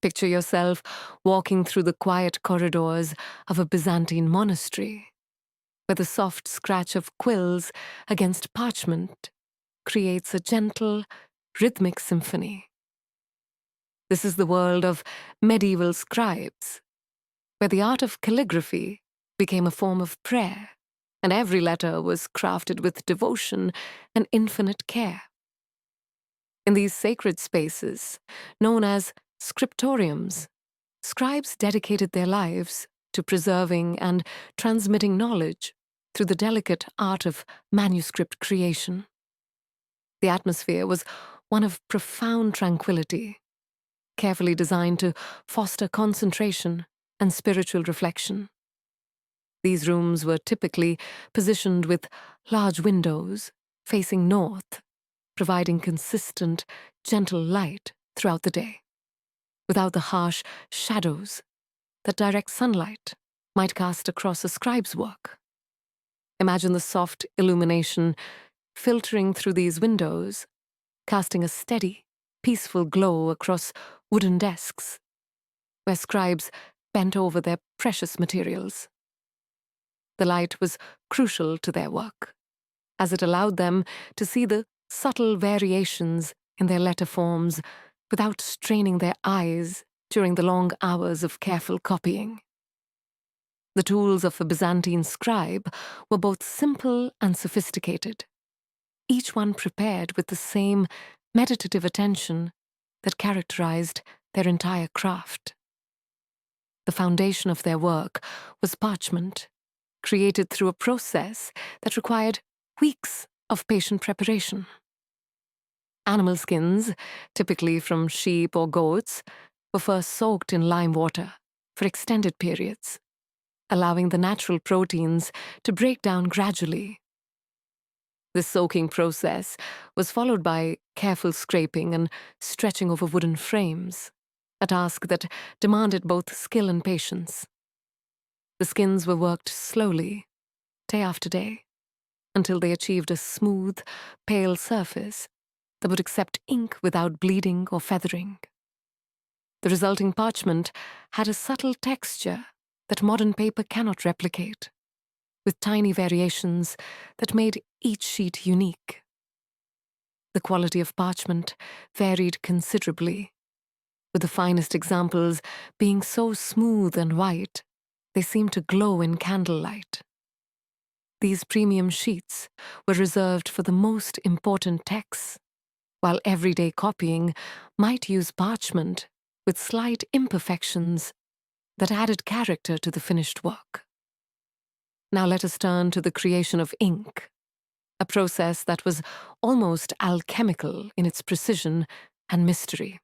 Picture yourself walking through the quiet corridors of a Byzantine monastery, where the soft scratch of quills against parchment creates a gentle, rhythmic symphony. This is the world of medieval scribes, where the art of calligraphy became a form of prayer, and every letter was crafted with devotion and infinite care. In these sacred spaces, known as scriptoriums, scribes dedicated their lives to preserving and transmitting knowledge through the delicate art of manuscript creation. The atmosphere was one of profound tranquility, carefully designed to foster concentration and spiritual reflection. These rooms were typically positioned with large windows facing north, providing consistent, gentle light throughout the day, without the harsh shadows that direct sunlight might cast across a scribe's work. Imagine the soft illumination filtering through these windows, casting a steady, peaceful glow across wooden desks, where scribes bent over their precious materials. The light was crucial to their work, as it allowed them to see the subtle variations in their letter forms without straining their eyes during the long hours of careful copying. The tools of a Byzantine scribe were both simple and sophisticated, each one prepared with the same meditative attention that characterized their entire craft. The foundation of their work was parchment, created through a process that required weeks of patient preparation. Animal skins, typically from sheep or goats, were first soaked in lime water for extended periods, allowing the natural proteins to break down gradually. This soaking process was followed by careful scraping and stretching over wooden frames, a task that demanded both skill and patience. The skins were worked slowly, day after day, until they achieved a smooth, pale surface that would accept ink without bleeding or feathering. The resulting parchment had a subtle texture that modern paper cannot replicate, with tiny variations that made each sheet unique. The quality of parchment varied considerably, with the finest examples being so smooth and white they seemed to glow in candlelight. These premium sheets were reserved for the most important texts, while everyday copying might use parchment with slight imperfections that added character to the finished work. Now let us turn to the creation of ink, a process that was almost alchemical in its precision and mystery.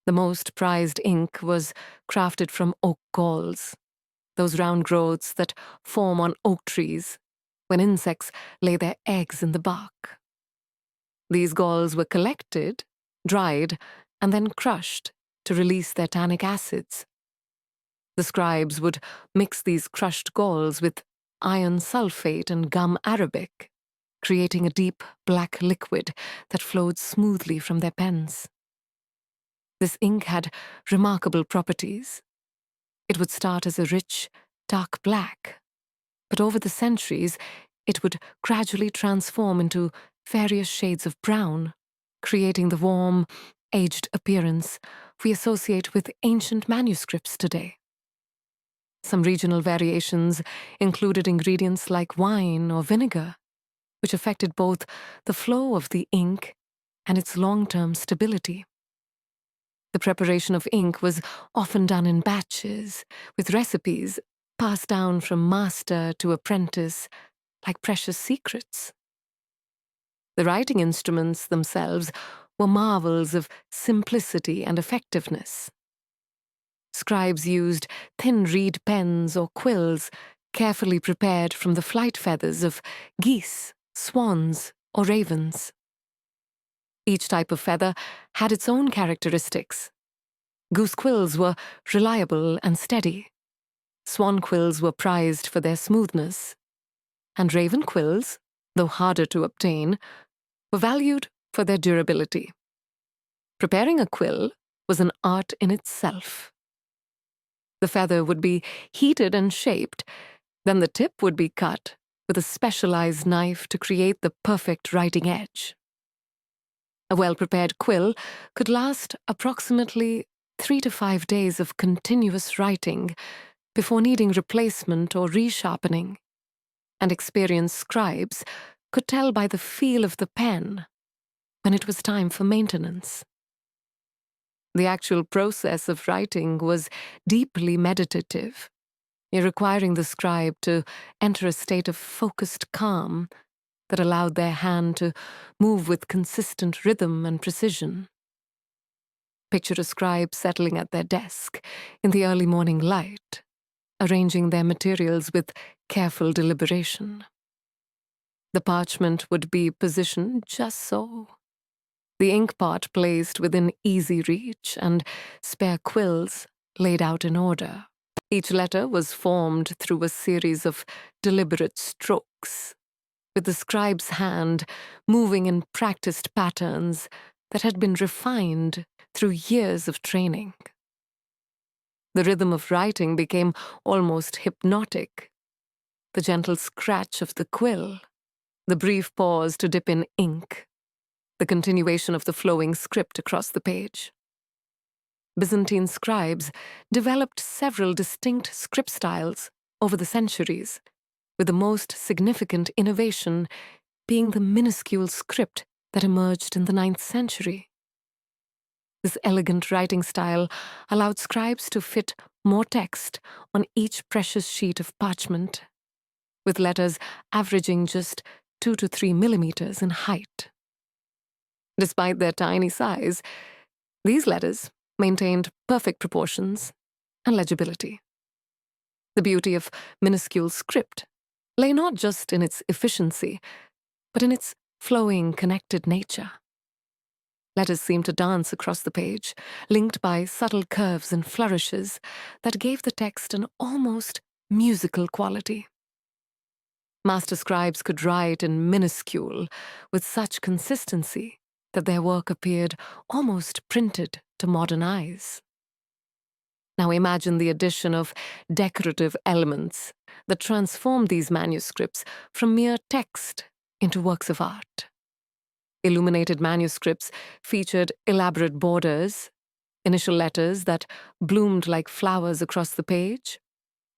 The most prized ink was crafted from oak galls, those round growths that form on oak trees when insects lay their eggs in the bark. These galls were collected, dried, and then crushed to release their tannic acids. The scribes would mix these crushed galls with iron sulfate and gum arabic, creating a deep black liquid that flowed smoothly from their pens. This ink had remarkable properties. It would start as a rich, dark black, but over the centuries it would gradually transform into various shades of brown, creating the warm, aged appearance we associate with ancient manuscripts today. Some regional variations included ingredients like wine or vinegar, which affected both the flow of the ink and its long-term stability. The preparation of ink was often done in batches, with recipes passed down from master to apprentice like precious secrets. The writing instruments themselves were marvels of simplicity and effectiveness. Scribes used thin reed pens or quills carefully prepared from the flight feathers of geese, swans, or ravens. Each type of feather had its own characteristics. Goose quills were reliable and steady. Swan quills were prized for their smoothness. And raven quills, though harder to obtain, were valued for their durability. Preparing a quill was an art in itself. The feather would be heated and shaped, then the tip would be cut with a specialized knife to create the perfect writing edge. A well-prepared quill could last approximately 3 to 5 days of continuous writing before needing replacement or resharpening, and experienced scribes could tell by the feel of the pen when it was time for maintenance. The actual process of writing was deeply meditative, requiring the scribe to enter a state of focused calm that allowed their hand to move with consistent rhythm and precision. Picture a scribe settling at their desk in the early morning light, arranging their materials with careful deliberation. The parchment would be positioned just so, the ink pot placed within easy reach, and spare quills laid out in order. Each letter was formed through a series of deliberate strokes, with the scribe's hand moving in practiced patterns that had been refined through years of training. The rhythm of writing became almost hypnotic. The gentle scratch of the quill, the brief pause to dip in ink, the continuation of the flowing script across the page. Byzantine scribes developed several distinct script styles over the centuries, with the most significant innovation being the minuscule script that emerged in the 9th century. This elegant writing style allowed scribes to fit more text on each precious sheet of parchment, with letters averaging just 2 to 3 millimeters in height. Despite their tiny size, these letters maintained perfect proportions and legibility. The beauty of minuscule script lay not just in its efficiency, but in its flowing, connected nature. Letters seemed to dance across the page, linked by subtle curves and flourishes that gave the text an almost musical quality. Master scribes could write in minuscule with such consistency that their work appeared almost printed to modern eyes. Now imagine the addition of decorative elements that transformed these manuscripts from mere text into works of art. Illuminated manuscripts featured elaborate borders, initial letters that bloomed like flowers across the page,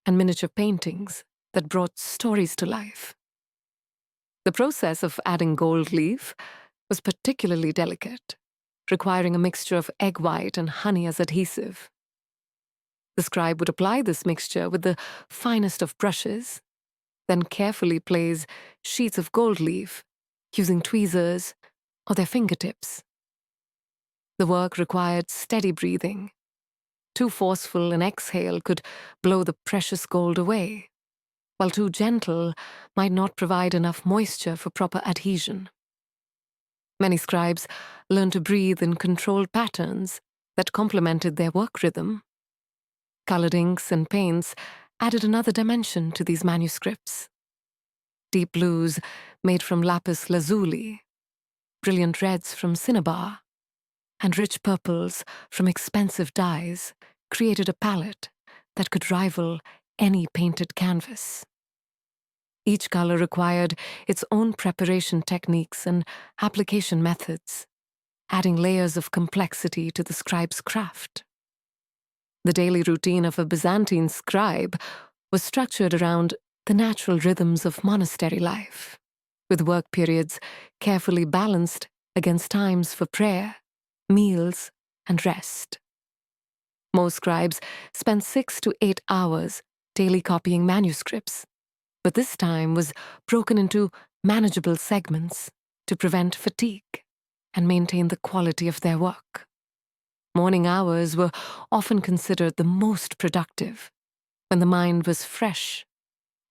and miniature paintings that brought stories to life. The process of adding gold leaf was particularly delicate, requiring a mixture of egg white and honey as adhesive. The scribe would apply this mixture with the finest of brushes, then carefully place sheets of gold leaf using tweezers or their fingertips. The work required steady breathing. Too forceful an exhale could blow the precious gold away, while too gentle might not provide enough moisture for proper adhesion. Many scribes learned to breathe in controlled patterns that complemented their work rhythm. Colored inks and paints added another dimension to these manuscripts. Deep blues made from lapis lazuli, brilliant reds from cinnabar, and rich purples from expensive dyes created a palette that could rival any painted canvas. Each color required its own preparation techniques and application methods, adding layers of complexity to the scribe's craft. The daily routine of a Byzantine scribe was structured around the natural rhythms of monastery life, with work periods carefully balanced against times for prayer, meals, and rest. Most scribes spent 6 to 8 hours daily copying manuscripts, but this time was broken into manageable segments to prevent fatigue and maintain the quality of their work. Morning hours were often considered the most productive, when the mind was fresh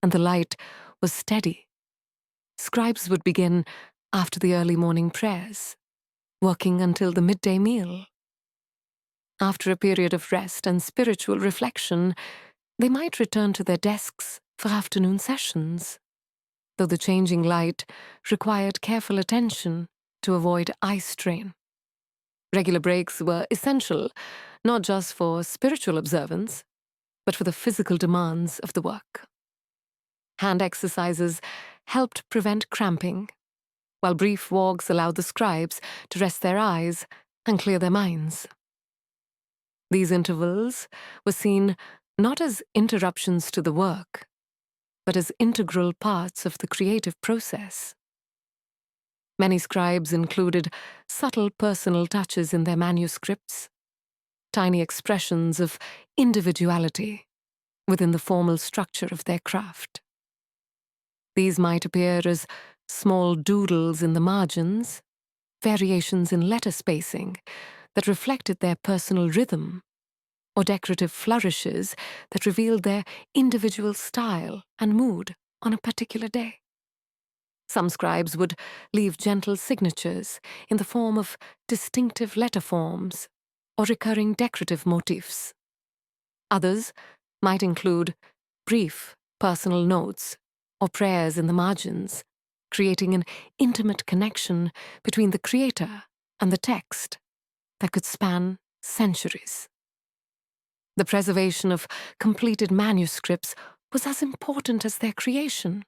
and the light was steady. Scribes would begin after the early morning prayers, working until the midday meal. After a period of rest and spiritual reflection, they might return to their desks for afternoon sessions, though the changing light required careful attention to avoid eye strain. Regular breaks were essential, not just for spiritual observance, but for the physical demands of the work. Hand exercises helped prevent cramping, while brief walks allowed the scribes to rest their eyes and clear their minds. These intervals were seen not as interruptions to the work, but as integral parts of the creative process. Many scribes included subtle personal touches in their manuscripts, tiny expressions of individuality within the formal structure of their craft. These might appear as small doodles in the margins, variations in letter spacing that reflected their personal rhythm, or decorative flourishes that revealed their individual style and mood on a particular day. Some scribes would leave gentle signatures in the form of distinctive letter forms or recurring decorative motifs. Others might include brief personal notes or prayers in the margins, creating an intimate connection between the creator and the text that could span centuries. The preservation of completed manuscripts was as important as their creation,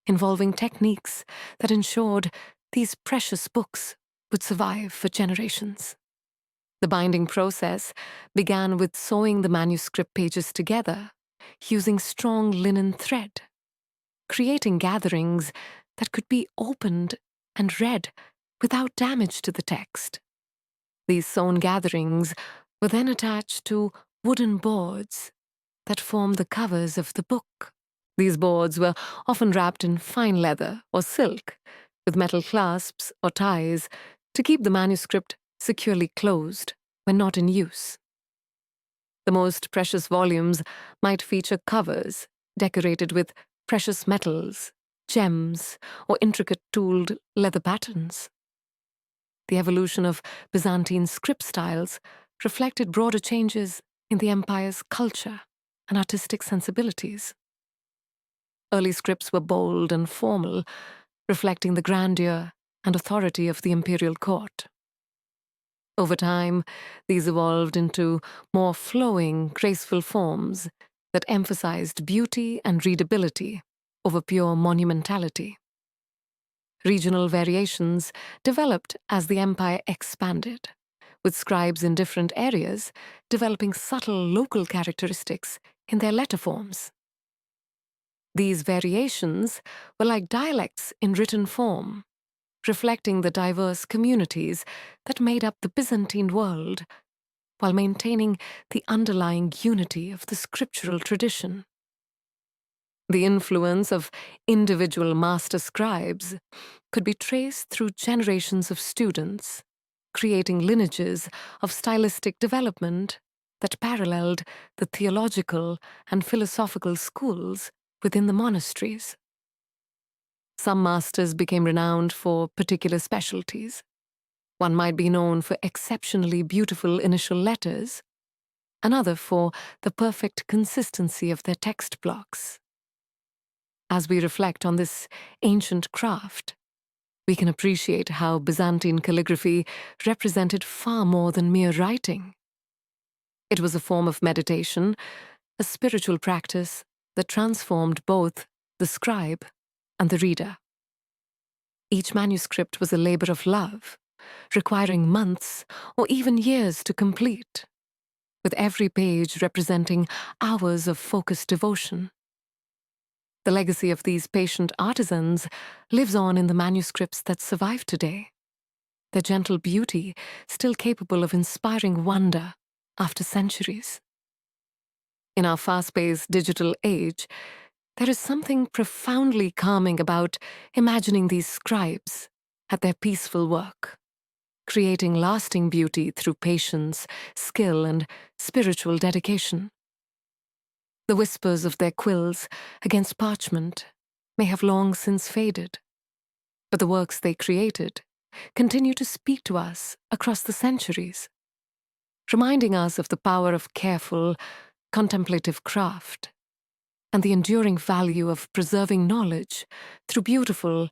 involving techniques that ensured these precious books would survive for generations. The binding process began with sewing the manuscript pages together using strong linen thread, creating gatherings that could be opened and read without damage to the text. These sewn gatherings were then attached to wooden boards that formed the covers of the book. These boards were often wrapped in fine leather or silk, with metal clasps or ties to keep the manuscript securely closed when not in use. The most precious volumes might feature covers decorated with precious metals, gems, or intricate tooled leather patterns. The evolution of Byzantine script styles reflected broader changes in the empire's culture and artistic sensibilities. Early scripts were bold and formal, reflecting the grandeur and authority of the imperial court. Over time, these evolved into more flowing, graceful forms that emphasized beauty and readability over pure monumentality. Regional variations developed as the empire expanded, with scribes in different areas developing subtle local characteristics in their letter forms. These variations were like dialects in written form, reflecting the diverse communities that made up the Byzantine world, while maintaining the underlying unity of the scriptural tradition. The influence of individual master scribes could be traced through generations of students, creating lineages of stylistic development that paralleled the theological and philosophical schools within the monasteries. Some masters became renowned for particular specialties. One might be known for exceptionally beautiful initial letters, another for the perfect consistency of their text blocks. As we reflect on this ancient craft, we can appreciate how Byzantine calligraphy represented far more than mere writing. It was a form of meditation, a spiritual practice that transformed both the scribe and the reader. Each manuscript was a labor of love, requiring months or even years to complete, with every page representing hours of focused devotion. The legacy of these patient artisans lives on in the manuscripts that survive today, their gentle beauty still capable of inspiring wonder after centuries. In our fast-paced digital age, there is something profoundly calming about imagining these scribes at their peaceful work, creating lasting beauty through patience, skill, and spiritual dedication. The whispers of their quills against parchment may have long since faded, but the works they created continue to speak to us across the centuries, reminding us of the power of careful, contemplative craft and the enduring value of preserving knowledge through beautiful,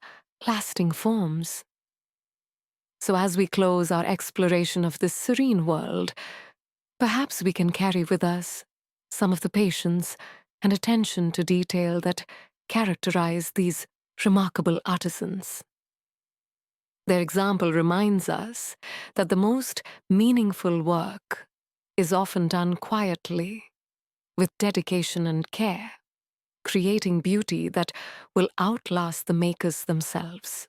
lasting forms. So as we close our exploration of this serene world, perhaps we can carry with us some of the patience and attention to detail that characterize these remarkable artisans. Their example reminds us that the most meaningful work is often done quietly, with dedication and care, creating beauty that will outlast the makers themselves.